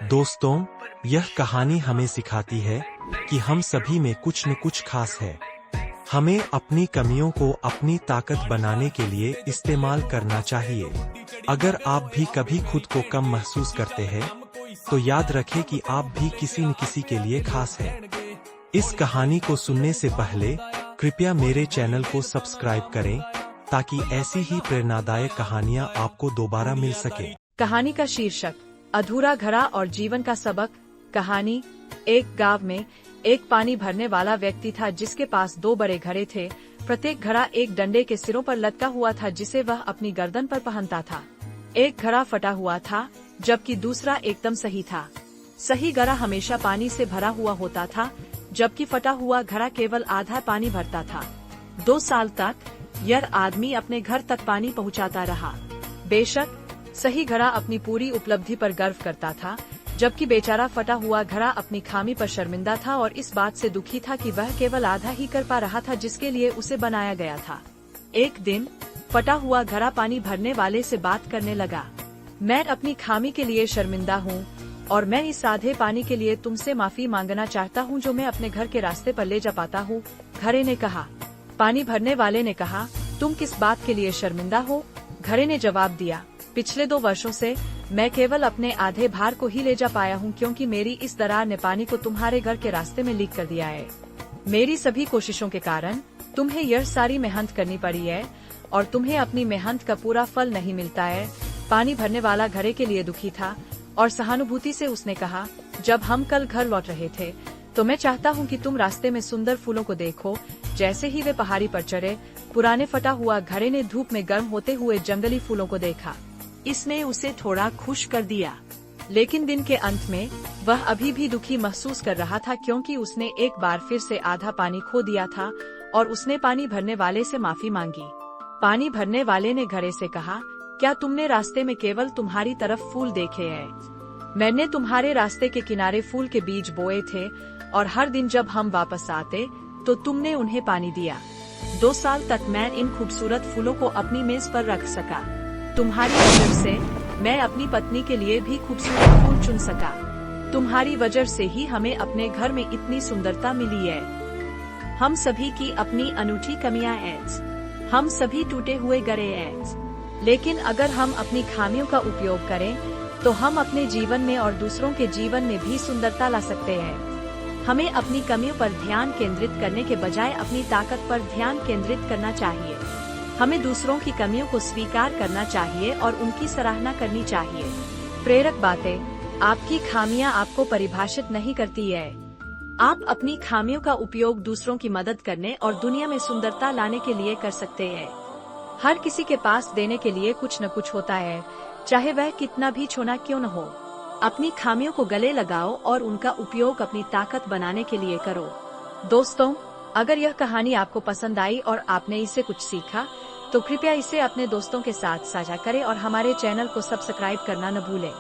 दोस्तों, यह कहानी हमें सिखाती है कि हम सभी में कुछ न कुछ खास है। हमें अपनी कमियों को अपनी ताकत बनाने के लिए इस्तेमाल करना चाहिए। अगर आप भी कभी खुद को कम महसूस करते हैं, तो याद रखें कि आप भी किसी न किसी के लिए खास हैं। इस कहानी को सुनने से पहले कृपया मेरे चैनल को सब्सक्राइब करें, ताकि ऐसी ही प्रेरणादायक कहानियां आपको दोबारा मिल सके। कहानी का शीर्षक अधूरा घड़ा और जीवन का सबक। कहानी। एक गांव में एक पानी भरने वाला व्यक्ति था जिसके पास 2 बड़े घड़े थे। प्रत्येक घड़ा एक डंडे के सिरों पर लटका हुआ था जिसे वह अपनी गर्दन पर पहनता था। एक घड़ा फटा हुआ था, जबकि दूसरा एकदम सही था। सही घड़ा हमेशा पानी से भरा हुआ होता था, जबकि फटा हुआ घड़ा केवल आधा पानी भरता था। 2 साल तक यह आदमी अपने घर तक पानी पहुंचाता रहा। बेशक सही घड़ा अपनी पूरी उपलब्धि पर गर्व करता था, जबकि बेचारा फटा हुआ घड़ा अपनी खामी पर शर्मिंदा था और इस बात से दुखी था कि वह केवल आधा ही कर पा रहा था जिसके लिए उसे बनाया गया था। एक दिन फटा हुआ घड़ा पानी भरने वाले से बात करने लगा। मैं अपनी खामी के लिए शर्मिंदा हूँ और मैं इस आधे पानी के लिए तुमसे माफी मांगना चाहता हूँ जो मैं अपने घर के रास्ते पर ले जा पाता हूँ, घड़े ने कहा। पानी भरने वाले ने कहा, तुम किस बात के लिए शर्मिंदा हो? घड़े ने जवाब दिया, पिछले 2 वर्षों से मैं केवल अपने आधे भार को ही ले जा पाया हूँ, क्योंकि मेरी इस दरार ने पानी को तुम्हारे घर के रास्ते में लीक कर दिया है। मेरी सभी कोशिशों के कारण तुम्हें यह सारी मेहनत करनी पड़ी है और तुम्हें अपनी मेहनत का पूरा फल नहीं मिलता है। पानी भरने वाला घड़े के लिए दुखी था और सहानुभूति से उसने कहा, जब हम कल घर लौट रहे थे तो मैं चाहता हूँ कि तुम रास्ते में सुंदर फूलों को देखो। जैसे ही वे पहाड़ी पर चढ़े, पुराने फटा हुआ घड़े ने धूप में गर्म होते हुए जंगली फूलों को देखा। इसने उसे थोड़ा खुश कर दिया, लेकिन दिन के अंत में वह अभी भी दुखी महसूस कर रहा था, क्योंकि उसने एक बार फिर से आधा पानी खो दिया था और उसने पानी भरने वाले से माफी मांगी। पानी भरने वाले ने घड़े से कहा, क्या तुमने रास्ते में केवल तुम्हारी तरफ फूल देखे हैं? मैंने तुम्हारे रास्ते के किनारे फूल के बीज बोए थे और हर दिन जब हम वापस आते तो तुमने उन्हें पानी दिया। 2 साल तक मैं इन खूबसूरत फूलों को अपनी मेज पर रख सका। तुम्हारी वजह से मैं अपनी पत्नी के लिए भी खूबसूरत फूल चुन सका। तुम्हारी वजह से ही हमें अपने घर में इतनी सुंदरता मिली है। हम सभी की अपनी अनूठी कमियां हैं। हम सभी टूटे हुए गरे हैं, लेकिन अगर हम अपनी खामियों का उपयोग करें तो हम अपने जीवन में और दूसरों के जीवन में भी सुंदरता ला सकते हैं। हमें अपनी कमियों पर ध्यान केंद्रित करने के बजाय अपनी ताकत पर ध्यान केंद्रित करना चाहिए। हमें दूसरों की कमियों को स्वीकार करना चाहिए और उनकी सराहना करनी चाहिए। प्रेरक बातें। आपकी खामियां आपको परिभाषित नहीं करती है। आप अपनी खामियों का उपयोग दूसरों की मदद करने और दुनिया में सुंदरता लाने के लिए कर सकते हैं। हर किसी के पास देने के लिए कुछ न कुछ होता है, चाहे वह कितना भी छोटा क्यों न हो। अपनी खामियों को गले लगाओ और उनका उपयोग अपनी ताकत बनाने के लिए करो। दोस्तों, अगर यह कहानी आपको पसंद आई और आपने इससे कुछ सीखा, तो कृपया इसे अपने दोस्तों के साथ साझा करें और हमारे चैनल को सब्सक्राइब करना न भूलें।